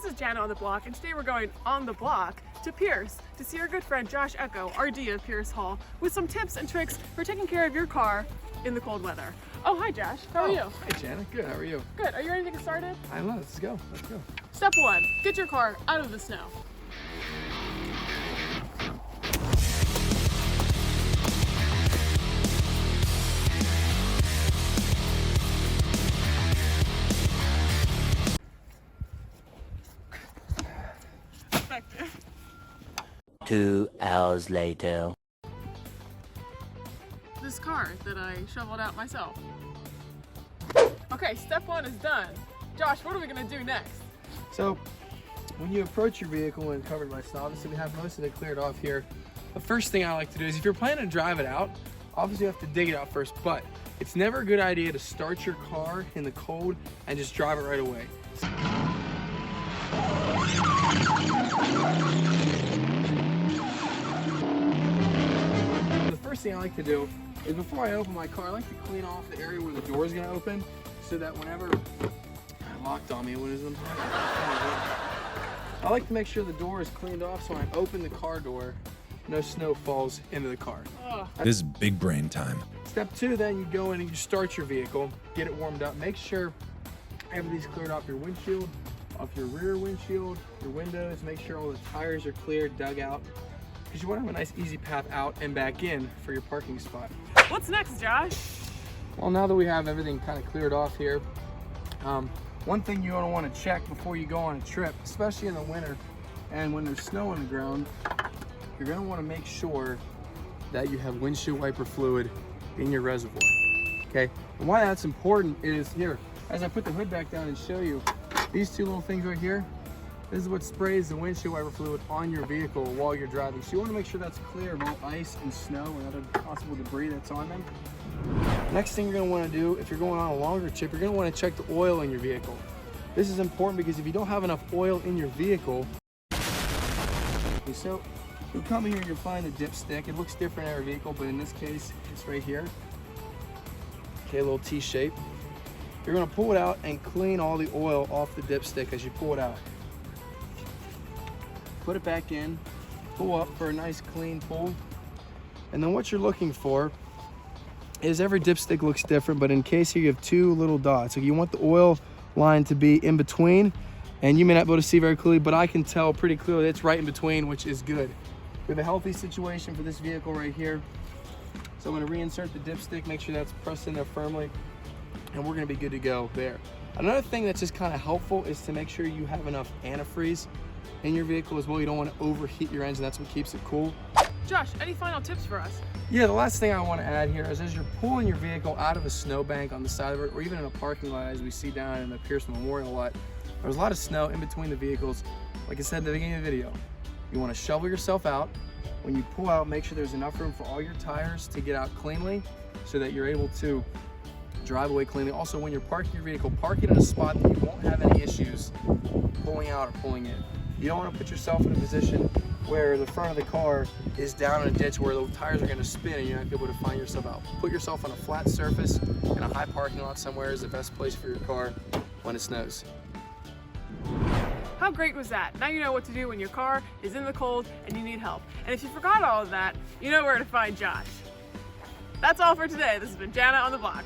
is Jana on the block, and today we're going on the block to Pearce to see our good friend Josh Ehko, RD of Pearce Hall, with some tips and tricks for taking care of your car in the cold weather. Oh, hi Josh, how are you? Hi Jana, good, how are you? Good, are you ready to get started? I know, let's go. Step 1, get your car out of the snow. Effective. 2 hours later. This car that I shoveled out myself. Okay, step 1 is done. Josh, what are we gonna do next? So, when you approach your vehicle and covered by snow, obviously we have most of it cleared off here. The first thing I like to do is if you're planning to drive it out, obviously you have to dig it out first, but it's never a good idea to start your car in the cold and just drive it right away. The first thing I like to do is before I open my car, I like to clean off the area where the door is going to open so that whenever locked on me, what is them? I like to make sure the door is cleaned off so when I open the car door, no snow falls into the car. This is big brain time. Step 2, then you go in and you start your vehicle, get it warmed up, make sure everything's cleared off your windshield, off your rear windshield, your windows, make sure all the tires are cleared, dug out, because you want to have a nice easy path out and back in for your parking spot. What's next, Josh? Well, now that we have everything kind of cleared off here, one thing you want to check before you go on a trip, especially in the winter and when there's snow on the ground, you're going to want to make sure that you have windshield wiper fluid in your reservoir. Okay, and why that's important is here, as I put the hood back down and show you, these two little things right here, this is what sprays the windshield wiper fluid on your vehicle while you're driving. So you want to make sure that's clear of all ice and snow and other possible debris that's on them. Next thing you're going to want to do, if you're going on a longer trip, you're going to want to check the oil in your vehicle. This is important because if you don't have enough oil in your vehicle, so you'll come here and you'll find the dipstick. It looks different in every vehicle, but in this case, it's right here. Okay, a little T shape. You're going to pull it out and clean all the oil off the dipstick as you pull it out. Put it back in, pull up for a nice clean pull. And then what you're looking for is every dipstick looks different, but in case here you have two little dots. So you want the oil line to be in between, and you may not be able to see very clearly, but I can tell pretty clearly it's right in between, which is good. We have a healthy situation for this vehicle right here. So I'm going to reinsert the dipstick, make sure that's pressed in there firmly, and we're going to be good to go there. Another thing that's just kind of helpful is to make sure you have enough antifreeze in your vehicle as well. You don't want to overheat your engine. That's what keeps it cool. Josh, any final tips for us? Yeah, the last thing I want to add here is as you're pulling your vehicle out of a snowbank on the side of it, or even in a parking lot as we see down in the Pearce Memorial lot, there's a lot of snow in between the vehicles. Like I said at the beginning of the video, you want to shovel yourself out. When you pull out, make sure there's enough room for all your tires to get out cleanly so that you're able to drive away cleanly. Also, when you're parking your vehicle, park it in a spot that you won't have any issues pulling out or pulling in. You don't want to put yourself in a position where the front of the car is down in a ditch where the tires are going to spin and you're not able to find yourself out. Put yourself on a flat surface in a high parking lot somewhere is the best place for your car when it snows. How great was that? Now you know what to do when your car is in the cold and you need help. And if you forgot all of that, you know where to find Josh. That's all for today. This has been Jana on the block.